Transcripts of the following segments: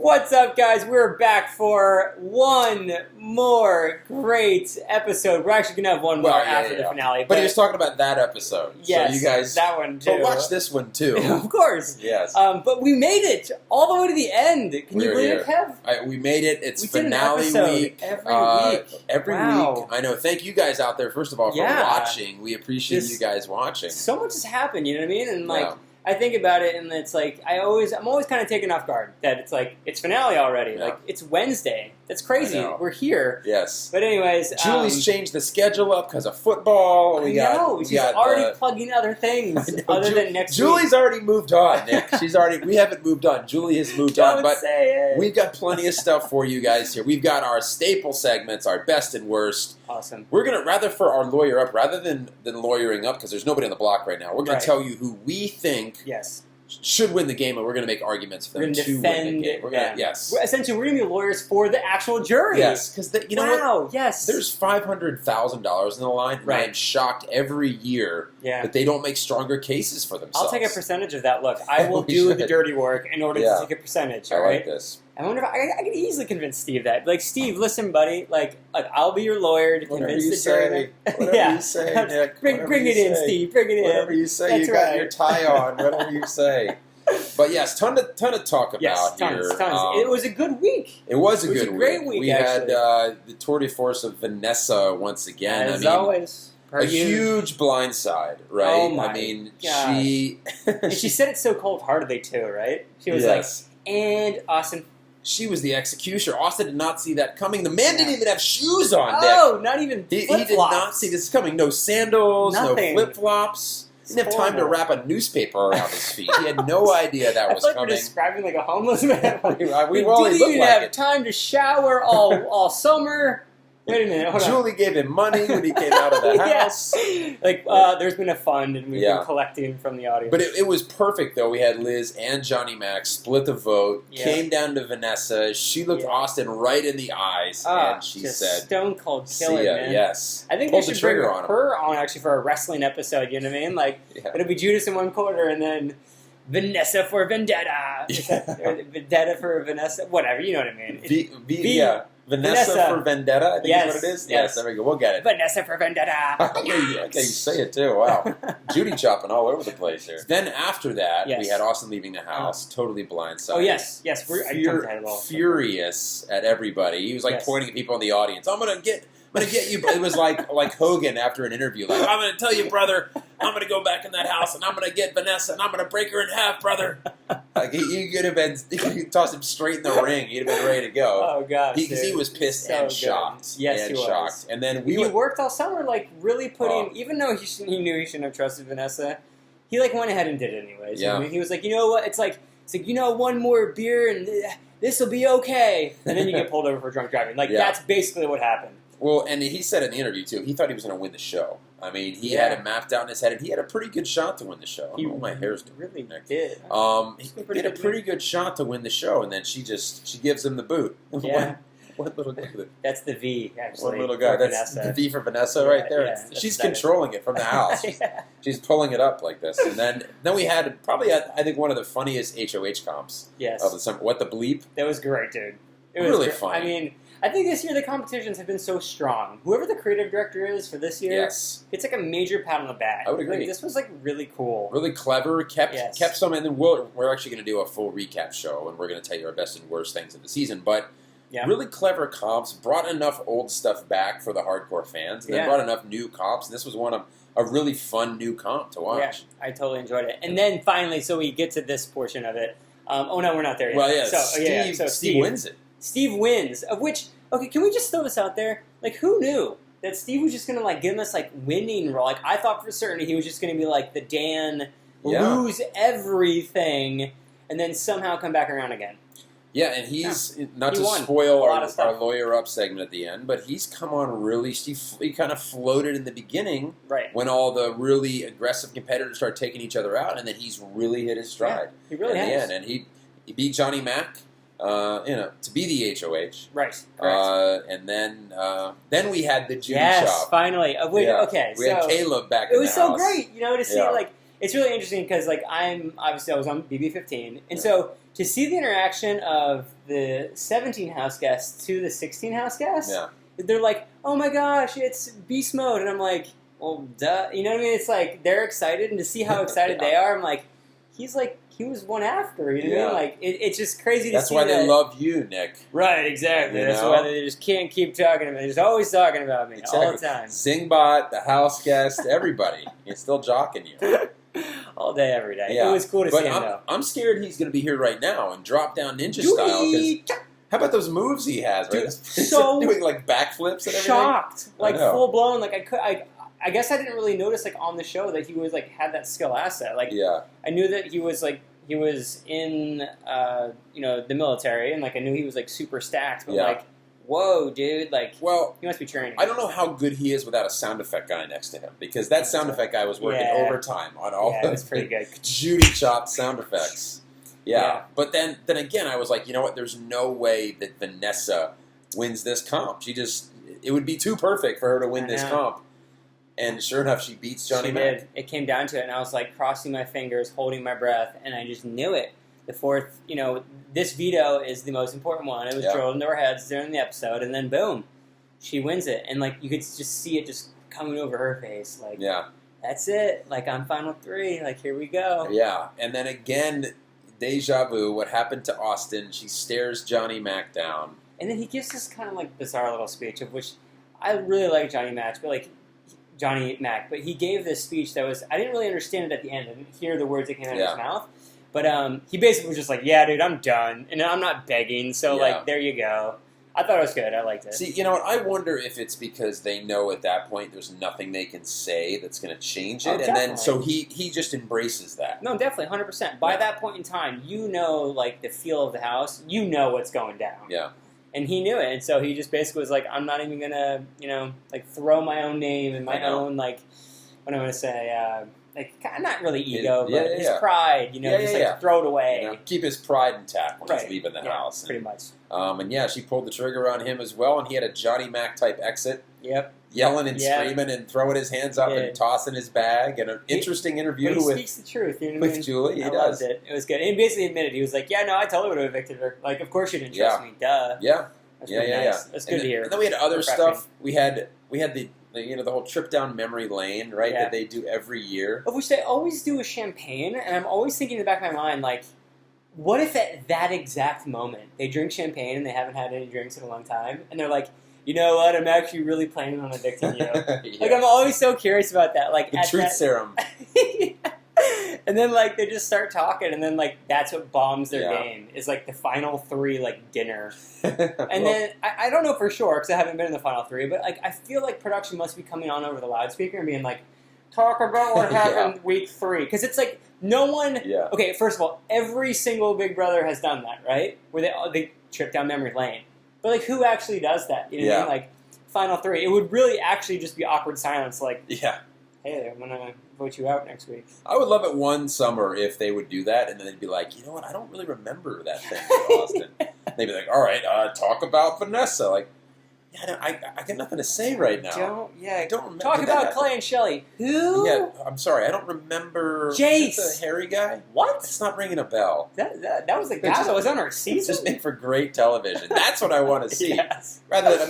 What's up, guys? We're back for one more great episode. We're actually going to have one more after the finale. But he was talking about that episode. Yes, so you guys, that one too. But watch this one too. Of course. Yes. But we made it all the way to the end. Can you believe it, Kev? We made it. It's we finale did an week. Every week. Every week. I know. Thank you guys out there, first of all, for watching. We appreciate you guys watching. So much has happened, you know what I mean? And I think about it, and it's like I'm always kind of taken off guard that it's like it's finale already. Yeah. Like it's Wednesday. That's crazy. We're here. Yes. But anyways, Julie's changed the schedule up because of football. She's already plugging other things other than next week. Julie's already moved on, Nick. We haven't moved on. Julie has moved on, but we've got plenty of stuff for you guys here. We've got our staple segments, our best and worst. Awesome. We're gonna rather for our lawyer up rather than lawyering up because there's nobody on the block right now. We're gonna tell you who we think should win the game, and we're going to make arguments for them to win the game. Essentially, we're going to be lawyers for the actual jury. Yes, because you know what? Yes. There's $500,000 in the line, and I'm shocked every year that they don't make stronger cases for themselves. I'll take a percentage of that. Look, I will do the dirty work in order to take a percentage. I like this. I wonder if I could easily convince Steve that. Like, Steve, listen, buddy. Like I'll be your lawyer to convince the jury. Whatever you say, Nick. Bring it in, Steve. Bring it in. Whatever you say. You got your tie on. Whatever you say. But yes, ton to talk about here. Tons. It was a good week. It was a great week. We had the tour de force of Vanessa once again. As always. A huge blindside, right? Oh my gosh. And she said it so cold-heartedly too, right? She was like, and Austin. She was the executioner. Austin did not see that coming. The man didn't even have shoes on, Nick. Oh, not even flip-flops. He did not see this coming. No sandals, nothing. No flip-flops. He didn't have time to wrap a newspaper around his feet. He had no idea that was coming. We're describing like a homeless man. We didn't even have time to shower all summer. Wait a minute, hold on. Julie gave him money when he came out of the house. There's been a fund, and we've been collecting from the audience. But it was perfect, though. We had Liz and Johnny Mac split the vote, came down to Vanessa. She looked Austin right in the eyes, and she said, stone cold killer, man. Yes. I think they should bring her on, actually, for a wrestling episode, you know what I mean? Like, it'll be Judas in one corner, and then Vanessa for Vendetta. Vendetta for Vanessa. Whatever, you know what I mean. Vanessa for Vendetta, I think is what it is? Yes, there we go. We'll get it. Vanessa for Vendetta. Okay, you say it too. Wow. Judy chopping all over the place here. Then after that, we had Austin leaving the house, totally blindsided. Oh, yes. Furious at everybody. He was like pointing at people in the audience. I'm going to get you. It was like Hogan after an interview. Like, I'm going to tell you, brother, I'm going to go back in that house and I'm going to get Vanessa and I'm going to break her in half, brother. Like, you could have been, you toss him straight in the ring. He'd have been ready to go. Oh, gosh. Because he was pissed and shocked. Yes, he was. And then he worked all summer, like, really putting, even though he knew he shouldn't have trusted Vanessa, he, like, went ahead and did it anyways. Yeah. I mean, he was like, you know what? It's like, one more beer and this will be okay. And then you get pulled over for drunk driving. Like, that's basically what happened. Well, and he said in the interview, too, he thought he was going to win the show. I mean, he had it mapped out in his head, and he had a pretty good shot to win the show. My hair's really did. He had a pretty good shot to win the show, and then she gives him the boot. Yeah. What little guy? That's the V, actually. One little guy. That's the V for Vanessa right there. Yeah, she's controlling it from the house. She's pulling it up like this. And then we had probably, I think, one of the funniest HOH comps of the summer. What the bleep? That was great, dude. It was really funny. I mean, I think this year the competitions have been so strong. Whoever the creative director is for this year, it's like a major pat on the back. I would agree. Like, this was like really cool, really clever. Kept some, and then we're actually going to do a full recap show, and we're going to tell you our best and worst things of the season. But really clever comps, brought enough old stuff back for the hardcore fans, and then brought enough new comps. And this was one of a really fun new comp to watch. Yeah, I totally enjoyed it. And then finally, so we get to this portion of it. Oh no, we're not there yet. Well, so Steve wins it. Steve wins, of which, okay, can we just throw this out there? Like, who knew that Steve was just going to, like, give us, like, winning role? Like, I thought for certain he was just going to be, like, the Dan, lose everything, and then somehow come back around again. Yeah, and he's, not to spoil our lawyer up segment at the end, but he's come on really, he kind of floated in the beginning when all the really aggressive competitors started taking each other out, and then he's really hit his stride. He really has. The end. And he beat Johnny Mac. To be the HOH, right? And then we had the Judy shop. Finally. We had Caleb back. It was so great, to see like it's really interesting because like I was on BB15, and so to see the interaction of the 17 house guests to the 16 house guests, they're like, oh my gosh, it's beast mode. And I'm like, well, duh. You know what I mean? It's like, they're excited, and to see how excited they are, I'm like, he was one after, you know what I mean? Like, it's just crazy to see that. That's why they love you, Nick. Right, exactly. That's why they just can't keep talking about me. They're just always talking about me all the time. Zingbot, the house guest, everybody. He's still jocking you. All day, every day. Yeah. It was cool to see him, though. I'm scared he's going to be here right now and drop down ninja style. How about those moves he has? Right? Dude, so doing like backflips and everything. Shocked, like full blown. Like I guess I didn't really notice like on the show that he was like had that skill asset. Like I knew that he was in the military, and like I knew he was like super stacked. But like, whoa, dude! Like, he must be training. I don't know how good he is without a sound effect guy next to him, because that sound effect guy was working overtime on all it was pretty good. Judy chopped sound effects. Yeah, but then again, I was like, you know what? There's no way that Vanessa wins this comp. It would be too perfect for her to win this comp. And sure enough, she beats Johnny Mac. Did. It came down to it, and I was like crossing my fingers, holding my breath, and I just knew it. The fourth, this veto is the most important one. It was drilled into our heads during the episode, and then boom, she wins it. And like you could just see it just coming over her face. Like, that's it. Like, I'm final 3. Like, here we go. Yeah, and then again, deja vu, what happened to Austin. She stares Johnny Mac down. And then he gives this kind of like bizarre little speech, of which I really like Johnny Mac, but he gave this speech that was, I didn't really understand it at the end. I didn't hear the words that came out of his mouth. But he basically was just like, yeah, dude, I'm done. And I'm not begging, so like, there you go. I thought it was good. I liked it. See, you know what? I wonder if it's because they know at that point there's nothing they can say that's going to change it. And then, so he just embraces that. No, definitely, 100%. By that point in time, like, the feel of the house. You know what's going down. Yeah. And he knew it. And so he just basically was like, I'm not even going to, like, throw my own name and my own, like, what am I going to say, like, not really ego, but his pride, just throw it away. Keep his pride intact when he's leaving the house. Pretty much. And she pulled the trigger on him as well, and he had a Johnny Mac type exit. Yep. Yelling and screaming and throwing his hands up and tossing his bag, and an interesting interview he speaks the truth, with Julie. I loved it. It was good. And he basically admitted, he was like, yeah, no, I totally would have evicted her. Like, of course you didn't trust me. Duh. Yeah. That's nice. That's good to hear. And then we had other stuff. We had the whole trip down memory lane, right, that they do every year. Of which they always do with champagne, and I'm always thinking in the back of my mind, like, what if at that exact moment they drink champagne and they haven't had any drinks in a long time, and they're like, you know what, I'm actually really planning on evicting you. Like, I'm always so curious about that. Like, the truth serum. And then, like, they just start talking, and then, like, that's what bombs their game, is, like, the final 3, like, dinner. And then, I don't know for sure, because I haven't been in the final 3, but, like, I feel like production must be coming on over the loudspeaker and being like, talk about what happened week 3. Because it's like, no one... Okay, first of all, every single Big Brother has done that, right? Where they trip down memory lane. But, like, who actually does that? You know what I mean? Like, final 3. It would really actually just be awkward silence, like... Hey, I'm going to vote you out next week. I would love it one summer if they would do that, and then they'd be like, you know what, I don't really remember that thing with Austin. They'd be like, all right, talk about Vanessa. Like, I got nothing to say right now. I don't remember. Talk about Clay and Shelley. Who? Yeah, I'm sorry, I don't remember. Jace. The hairy guy? What? It's not ringing a bell. That was the guy that was on our season? It's just made for great television. That's what I want to see. Yes. Rather than,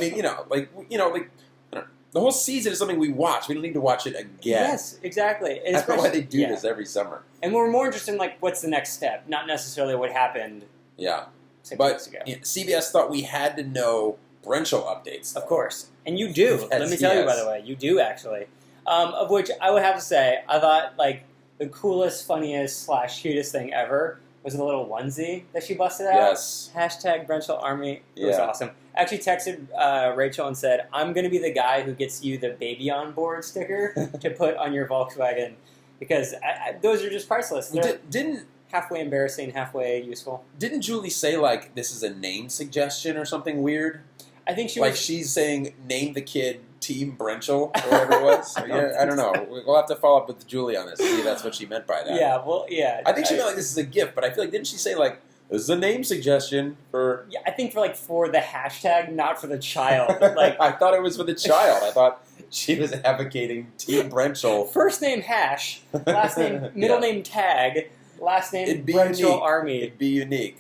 the whole season is something we watch. We don't need to watch it again. Yes, exactly. And I don't know why they do this every summer. And we're more interested in, like, what's the next step, not necessarily what happened 6 weeks ago. CBS thought we had to know Brenchel updates, though. Of course. And you do. Let me tell you, by the way. You do, actually. Of which I would have to say, I thought, like, the coolest, funniest / cutest thing ever was the little onesie that she busted out. Yes. Hashtag Brenchel Army. It was awesome. I actually texted Rachel and said, I'm going to be the guy who gets you the baby on board sticker to put on your Volkswagen, because those are just priceless. They're halfway embarrassing, halfway useful. Didn't Julie say, like, this is a name suggestion or something weird? I think she was... Like, she's saying, name the kid Team Brenchel, or whatever it was? I don't know. We'll have to follow up with Julie on this, see if that's what she meant by that. Yeah, well, yeah. I think she meant, like, this is a gift, but I feel like, didn't she say, like, this is a name suggestion for... Yeah, I think for the hashtag, not for the child. Like, I thought it was for the child. I thought she was advocating Team Brenchel. First name Hash, last name, middle name Tag, Last name It'd be Brunchel unique. Army. It'd be unique.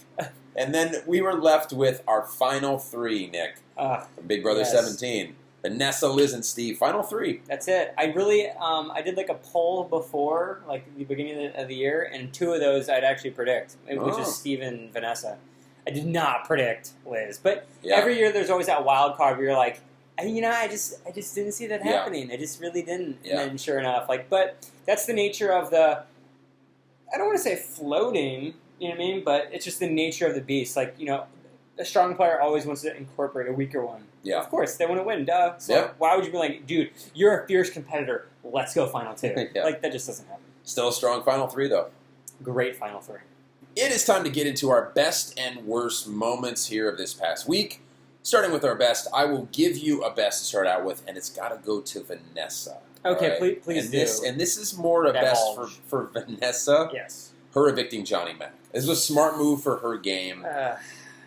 And then we were left with our final three, Nick. From Big Brother 17. Vanessa, Liz, and Steve. Final three. That's it. I really, I did like a poll before, like the beginning of the year, and two of those I'd actually predict, which is Steve and Vanessa. I did not predict Liz, but every year there's always that wild card where you're like, I just didn't see that happening. I just really didn't. And then sure enough, but that's the nature of the. I don't want to say floating, you know what I mean, but it's just the nature of the beast. Like, a strong player always wants to incorporate a weaker one. Yeah. Of course, they want to win, duh. So why would you be like, dude, you're a fierce competitor, let's go final two. Like, that just doesn't happen. Still a strong final three, though. Great final three. It is time to get into our best and worst moments here of this past week. Starting with our best, I will give you a best to start out with, and it's got to go to Vanessa. Okay, right? please do. This is more a best for Vanessa. Yes. Her evicting Johnny Mac. This was a smart move for her game.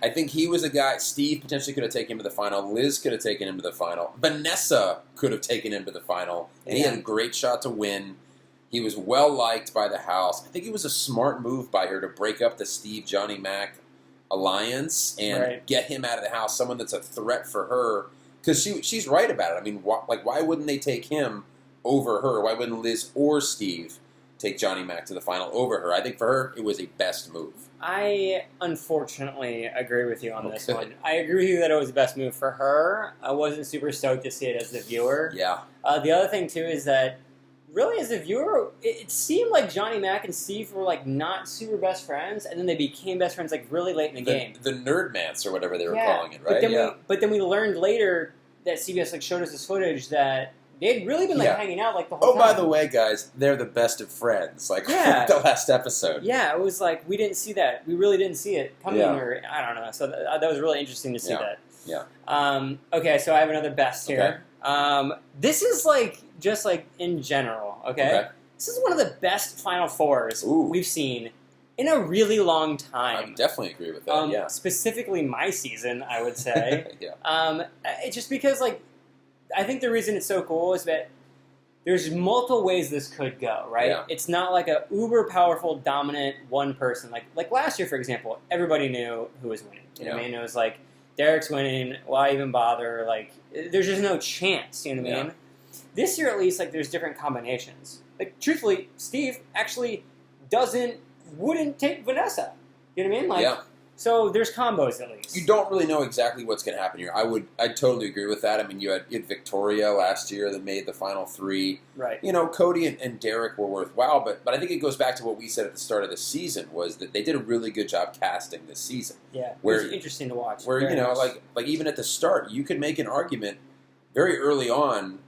I think he was a guy, Steve potentially could have taken him to the final. Liz could have taken him to the final. Vanessa could have taken him to the final. And he had a great shot to win. He was well-liked by the house. I think it was a smart move by her to break up the Steve-Johnny Mac alliance and get him out of the house, someone that's a threat for her. Because she's right about it. I mean, why wouldn't they take him over her? Why wouldn't Liz or Steve take Johnny Mac to the final over her? I think for her, it was a best move. I unfortunately agree with you on this one. I agree with you that it was the best move for her. I wasn't super stoked to see it as the viewer. Yeah. The other thing, too, is that really, as a viewer, it seemed like Johnny Mac and Steve were, not super best friends, and then they became best friends, really late in the game. The Nerdmance, or whatever they were calling it, right? But then we learned later that CBS, showed us this footage that they'd really been, hanging out, the whole time. Oh, by the way, guys, they're the best of friends, the last episode. Yeah, it was we didn't see that. We really didn't see it coming, or I don't know. So that was really interesting to see that. Yeah. Okay, so I have another best here. This is just in general, okay? This is one of the best Final Fours we've seen in a really long time. I definitely agree with that, Specifically my season, I would say. It's just because, I think the reason it's so cool is that there's multiple ways this could go, right? Yeah. It's not like a uber powerful, dominant one person. Like last year, for example, everybody knew who was winning. You know what I mean? It was Derek's winning, why even bother? There's just no chance, you know what I mean? This year, at least, there's different combinations. Truthfully, Steve actually wouldn't take Vanessa. You know what I mean? So there's combos, at least. You don't really know exactly what's going to happen here. I'd totally agree with that. I mean, you had Victoria last year that made the final three. Right. Cody and Derek were worthwhile, but I think it goes back to what we said at the start of the season, was that they did a really good job casting this season. Yeah, it was interesting to watch. Where, even at the start, you could make an argument very early on,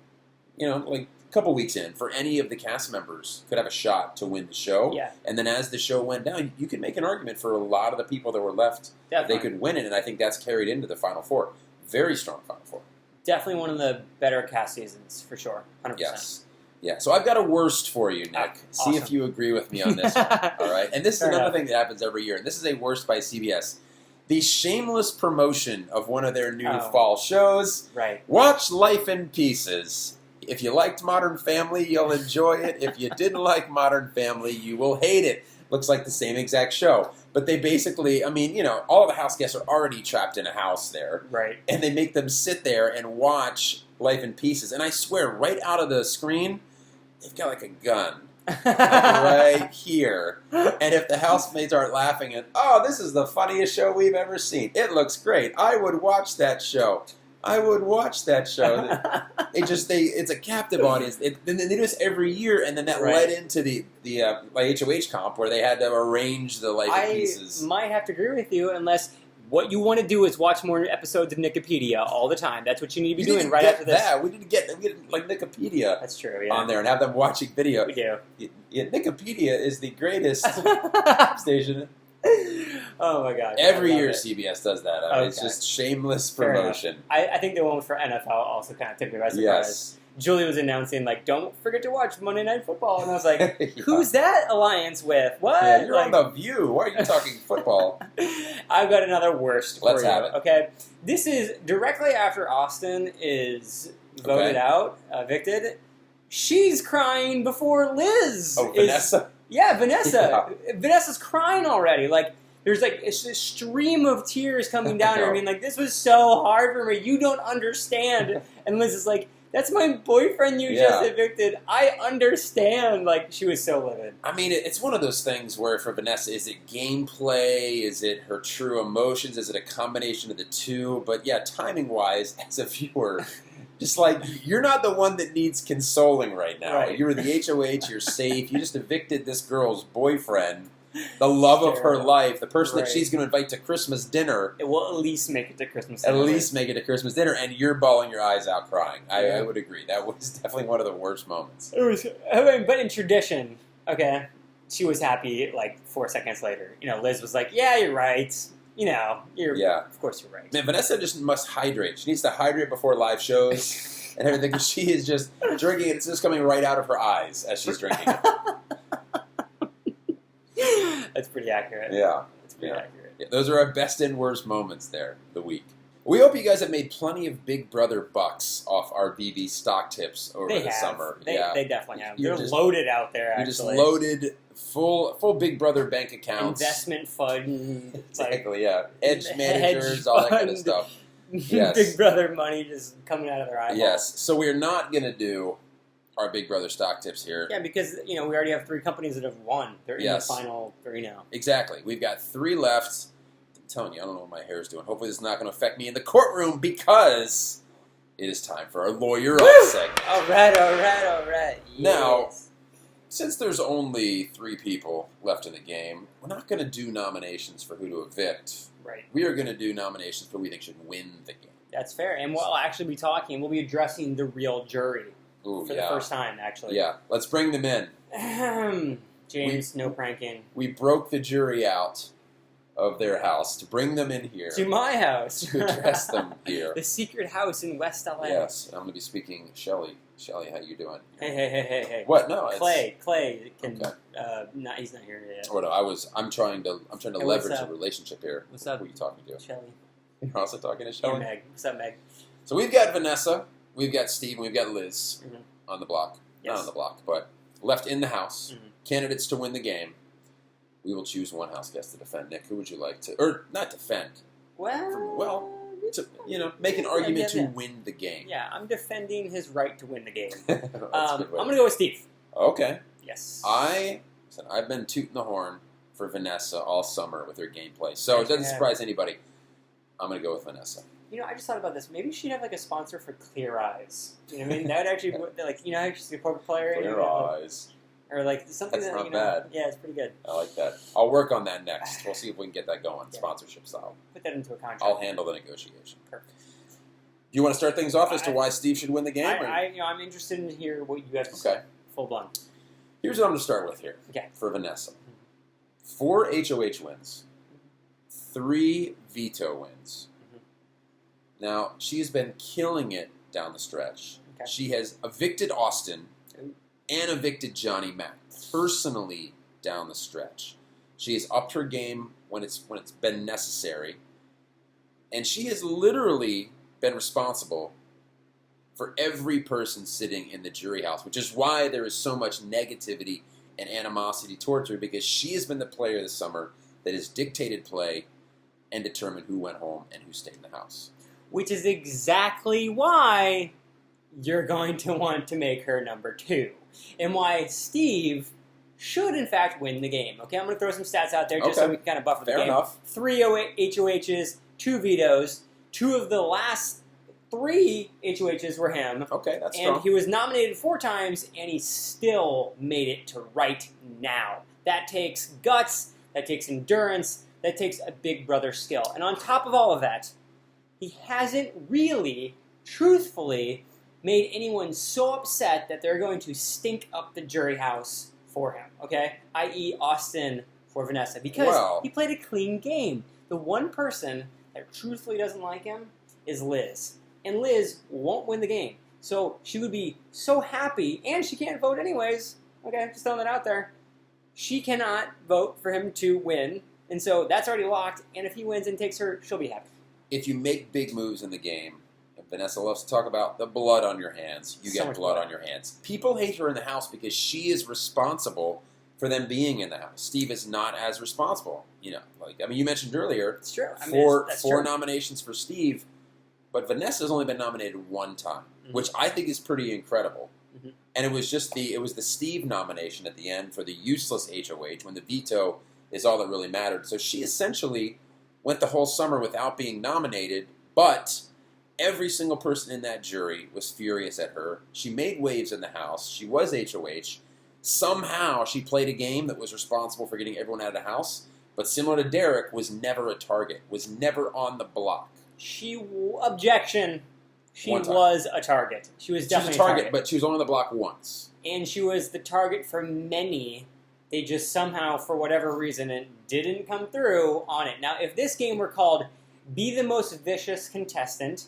a couple weeks in, for any of the cast members could have a shot to win the show. Yeah. And then as the show went down, you could make an argument for a lot of the people that were left. Definitely. They could win it, and I think that's carried into the Final Four. Very strong Final Four. Definitely one of the better cast seasons, for sure. 100%. Yes. Yeah, so I've got a worst for you, Nick. Awesome. See if you agree with me on this one. All right? And this is another thing that happens every year, and this is a worst by CBS. The shameless promotion of one of their new fall shows. Right. Watch Life in Pieces. If you liked Modern Family, you'll enjoy it. If you didn't like Modern Family, you will hate it. Looks like the same exact show. But they basically, all of the house guests are already trapped in a house there. Right. And they make them sit there and watch Life in Pieces. And I swear, right out of the screen, they've got a gun. Right here. And if the housemates aren't laughing at, this is the funniest show we've ever seen. It looks great. I would watch that show. It's a captive audience. They do this every year, and then that led into the HOH comp where they had to arrange the Life in Pieces. I might have to agree with you, unless what you want to do is watch more episodes of Nicopedia all the time. That's what you need to be doing right after this. We need to get Nicopedia That's true, on there and have them watching video. We do. Nicopedia is the greatest station. Oh my god! Every year CBS does that. It's just shameless promotion. I think the one for NFL also kind of took me by surprise. Yes. Julie was announcing don't forget to watch Monday Night Football, and I was like, who's that alliance with? What? Yeah, you're on The View. Why are you talking football? I've got another worst for you. Let's have it. Okay, this is directly after Austin is voted out, evicted. She's crying before Liz. Vanessa. Yeah, Vanessa. Yeah. Vanessa's crying already. Like, there's like a stream of tears coming down her. I mean, like, this was so hard for me. You don't understand. And Liz is like, that's my boyfriend you just evicted. I understand. Like, she was so livid. I mean, it's one of those things where for Vanessa, is it gameplay? Is it her true emotions? Is it a combination of the two? But yeah, timing-wise, as a viewer, just like, you're not the one that needs consoling right now. Right. You're the HOH, you're safe. You just evicted this girl's boyfriend, the love of her life, the person that she's going to invite to Christmas dinner. It will at least make it to Christmas dinner. At least make it to Christmas dinner, and you're bawling your eyes out crying. I would agree. That was definitely one of the worst moments. It was, I mean, but in tradition, okay, she was happy like 4 seconds later. You know, Liz was like, yeah, you're right. You know, of course you're right. Man, Vanessa just must hydrate. She needs to hydrate before live shows and everything, because she is just drinking it. It's just coming right out of her eyes as she's drinking it. That's pretty accurate. Yeah. That's pretty accurate. Yeah, those are our best and worst moments there, the week. We hope you guys have made plenty of Big Brother bucks off our BB stock tips over the summer. They definitely have. They're just loaded out there, actually. You just loaded full Big Brother bank accounts. Investment fund. Exactly, yeah. Edge managers, all that kind of stuff. Yes. Big Brother money just coming out of their eyeballs. Yes. So we're not going to do our Big Brother stock tips here. Yeah, because, you know, we already have 3 companies that have won. They're in the final 3 now. Exactly. We've got 3 left. I'm telling you, I don't know what my hair is doing. Hopefully this is not going to affect me in the courtroom, because it is time for our Lawyer Up segment. All right. Yes. Now, since there's only 3 people left in the game, we're not going to do nominations for who to evict. Right. We are going to do nominations for who we think should win the game. That's fair. And we'll actually be we'll be addressing the real jury. Ooh, for the first time, actually. Yeah, let's bring them in. James, no pranking. We broke the jury out of their house to bring them in here. To my house. To address them here. The secret house in West LA. Yes, I'm going to be speaking Shelly. Shelly, how you doing? Hey. What? No, Clay can. Okay. He's not here yet. Oh no, I'm trying to leverage a relationship here. What's up? Who are you talking to? Shelly. You're also talking to Shelly? Yeah, Meg. What's up, Meg? So we've got Vanessa, we've got Steve, and we've got Liz on the block. Yes. Not on the block, but left in the house. Candidates to win the game. We will choose one house guest to defend. Nick, who would you like to, or not defend? To make an argument to win the game. Yeah, I'm defending his right to win the game. I'm going to go with Steve. Okay. Yes. I've been tooting the horn for Vanessa all summer with her gameplay, so it doesn't surprise anybody. I'm going to go with Vanessa. You know, I just thought about this. Maybe she'd have like a sponsor for Clear Eyes. You know what I mean? That would actually, like, you know how she's a poker player? Clear Eyes. Or like something That's that, not you know. bad. Yeah, it's pretty good. I like that. I'll work on that next. We'll see if we can get that going, sponsorship style. Put that into a contract. I'll handle the negotiation. Perfect. Do you want to start things off as to why Steve should win the game? I'm interested in hear what you have to say. Full blown. Here's what I'm going to start with here. Okay. For Vanessa. 4 HOH wins. 3 veto wins. Now, she's been killing it down the stretch. Okay. She has evicted Austin and evicted Johnny Mac personally down the stretch. She has upped her game when it's been necessary. And she has literally been responsible for every person sitting in the jury house, which is why there is so much negativity and animosity towards her, because she has been the player this summer that has dictated play and determined who went home and who stayed in the house. Which is exactly why you're going to want to make her number 2. And why Steve should, in fact, win the game. Okay, I'm going to throw some stats out there just so we can kind of buffer the game. Fair enough. 3 HOHs, 2 vetoes. 2 of the last 3 HOHs were him. Okay, that's strong. And he was nominated 4 times, and he still made it to right now. That takes guts, that takes endurance, that takes a Big Brother skill. And on top of all of that, he hasn't really, truthfully, made anyone so upset that they're going to stink up the jury house for him, okay? I.e. Austin for Vanessa. Because he played a clean game. The one person that truthfully doesn't like him is Liz. And Liz won't win the game. So she would be so happy, and she can't vote anyways. Okay, just throwing that out there. She cannot vote for him to win, and so that's already locked, and if he wins and takes her, she'll be happy. If you make big moves in the game, and Vanessa loves to talk about the blood on your hands, you get blood on your hands. People hate her in the house because she is responsible for them being in the house. Steve is not as responsible. You mentioned earlier. It's true. Four nominations for Steve, but Vanessa's only been nominated one time, which I think is pretty incredible. Mm-hmm. And it was the Steve nomination at the end for the useless HOH when the veto is all that really mattered. So she essentially went the whole summer without being nominated, but every single person in that jury was furious at her. She made waves in the house. She was HOH. Somehow she played a game that was responsible for getting everyone out of the house, but similar to Derek, was never a target, was never on the block. Objection. She was a target. She was definitely a target. But she was only on the block once. And she was the target for many. They just somehow, for whatever reason, it didn't come through on it. Now, if this game were called Be the Most Vicious Contestant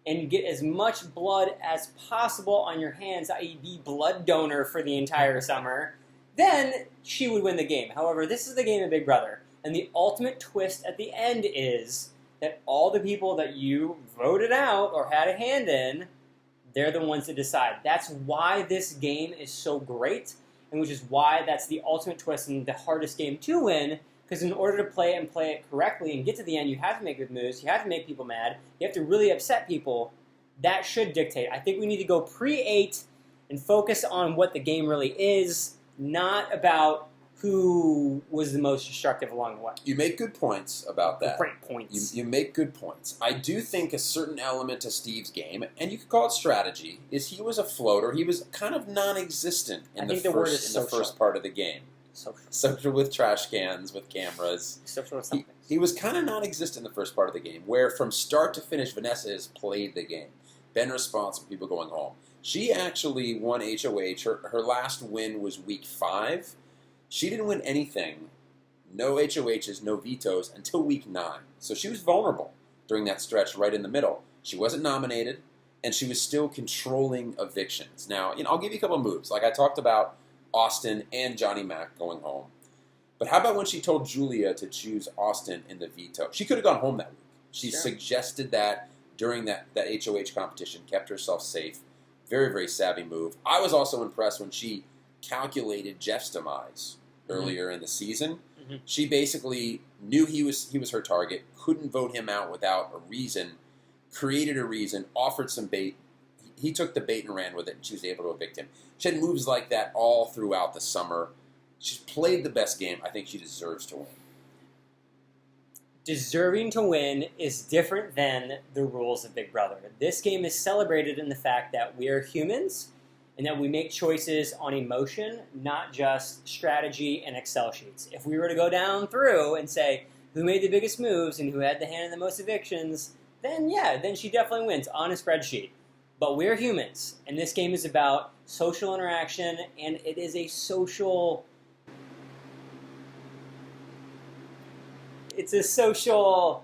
and get as much blood as possible on your hands, i.e. be blood donor for the entire summer, then she would win the game. However, this is the game of Big Brother. And the ultimate twist at the end is that all the people that you voted out or had a hand in, they're the ones that decide. That's why this game is so great, and which is why that's the ultimate twist and the hardest game to win, because in order to play it correctly and get to the end, you have to make good moves, you have to make people mad, you have to really upset people. That should dictate. I think we need to go pre-8 and focus on what the game really is, not about who was the most destructive along the way. You make good points about that. Great points. You make good points. I do think a certain element to Steve's game, and you could call it strategy, is he was a floater. He was kind of non-existent in the first part of the game. Social with trash cans, with cameras. Social with something. He was kind of non-existent in the first part of the game, where from start to finish, Vanessa has played the game, been responsible for people going home. She actually won HOH. Her last win was week 5. She didn't win anything, no HOHs, no vetoes, until week 9. So she was vulnerable during that stretch right in the middle. She wasn't nominated, and she was still controlling evictions. Now, I'll give you a couple of moves. Like I talked about Austin and Johnny Mac going home. But how about when she told Julia to choose Austin in the veto? She could have gone home that week. She suggested that during that HOH competition, kept herself safe. Very, very savvy move. I was also impressed when she calculated Jeff's demise earlier in the season. Mm-hmm. She basically knew he was her target, couldn't vote him out without a reason, created a reason, offered some bait. He took the bait and ran with it, and she was able to evict him. She had moves like that all throughout the summer. She's played the best game. I think she deserves to win. Deserving to win is different than the rules of Big Brother. This game is celebrated in the fact that we are humans and that we make choices on emotion, not just strategy and Excel sheets. If we were to go down through and say who made the biggest moves and who had the hand in the most evictions, then she definitely wins on a spreadsheet. But we're humans, and this game is about social interaction, and it is a social... It's a social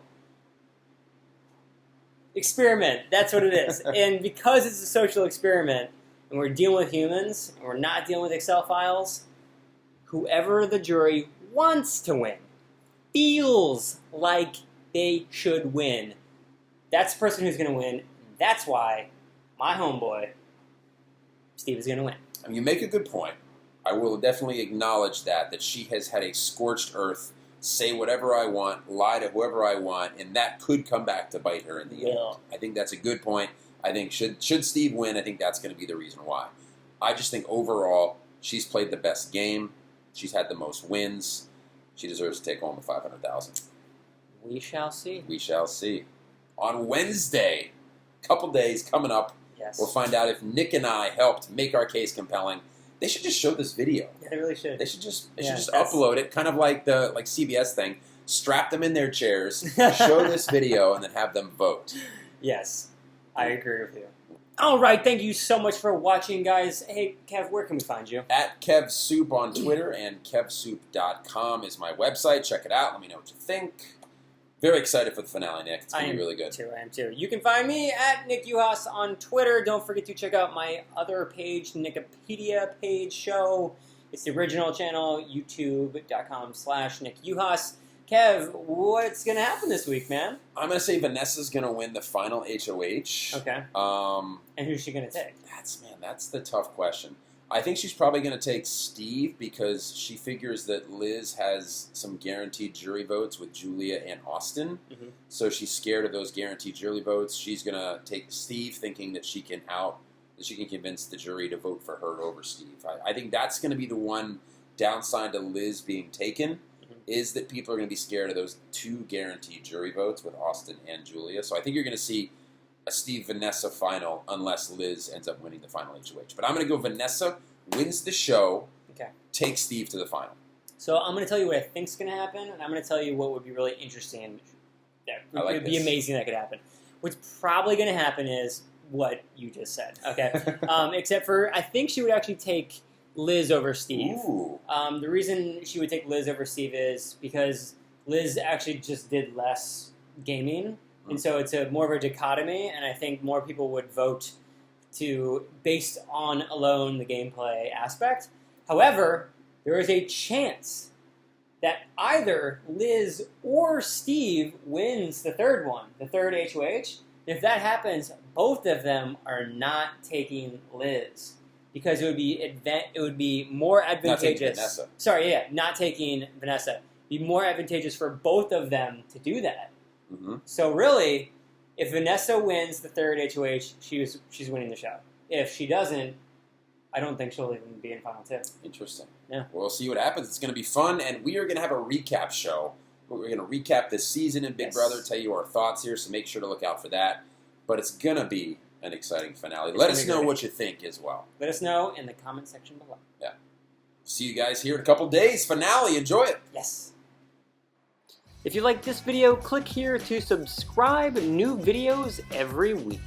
experiment. That's what it is. And because it's a social experiment, and we're dealing with humans, and we're not dealing with Excel files, whoever the jury wants to win, feels like they should win, that's the person who's going to win. That's why my homeboy, Steve, is going to win. I mean, you make a good point. I will definitely acknowledge that she has had a scorched earth, say whatever I want, lie to whoever I want, and that could come back to bite her in the end. I think that's a good point. I think should Steve win, I think that's going to be the reason why. I just think overall, she's played the best game. She's had the most wins. She deserves to take home the $500,000. We shall see. We shall see. On Wednesday, a couple days coming up, we'll find out if Nick and I helped make our case compelling. They should just show this video. Yeah, they really should. They should just upload it, kind of like the CBS thing. Strap them in their chairs, show this video, and then have them vote. Yes, I agree with you. All right, thank you so much for watching, guys. Hey, Kev, where can we find you? At KevSoup on Twitter, and KevSoup.com is my website. Check it out. Let me know what you think. Very excited for the finale, Nick. It's going to be really good. I am too. You can find me at Nick Uhas on Twitter. Don't forget to check out my other page, Nickopedia page show. It's the original channel, youtube.com/Nick Uhas. Kev, what's going to happen this week, man? I'm going to say Vanessa's going to win the final HOH. Okay. And who's she going to take? That's the tough question. I think she's probably going to take Steve because she figures that Liz has some guaranteed jury votes with Julia and Austin. Mm-hmm. So she's scared of those guaranteed jury votes. She's going to take Steve thinking that she can convince the jury to vote for her over Steve. I think that's going to be the one downside to Liz being taken, is that people are going to be scared of those 2 guaranteed jury votes with Austin and Julia. So I think you're going to see a Steve-Vanessa final unless Liz ends up winning the final HOH. But I'm going to go Vanessa wins the show, takes Steve to the final. So I'm going to tell you what I think's going to happen, and I'm going to tell you what would be really interesting. That would be amazing that could happen. What's probably going to happen is what you just said, okay? Except for I think she would actually take Liz over Steve. Ooh. The reason she would take Liz over Steve is because Liz actually just did less gaming. And so it's more of a dichotomy, and I think more people would vote based on alone the gameplay aspect. However, there is a chance that either Liz or Steve wins the third one, the third HOH. If that happens, both of them are not taking Liz because it would be more advantageous. Not taking Vanessa. Sorry, not taking Vanessa. It'd be more advantageous for both of them to do that. Mm-hmm. So really, if Vanessa wins the third HOH, she's winning the show. If she doesn't, I don't think she'll even be in final 2. Interesting. Yeah. We'll see what happens. It's going to be fun, and we are going to have a recap show. We're going to recap this season in Big Brother, tell you our thoughts here, so make sure to look out for that. But it's going to be an exciting finale. Let us know what you think as well. Let us know in the comment section below. Yeah. See you guys here in a couple days. Finale. Enjoy it. Yes. If you like this video, click here to subscribe. New videos every week.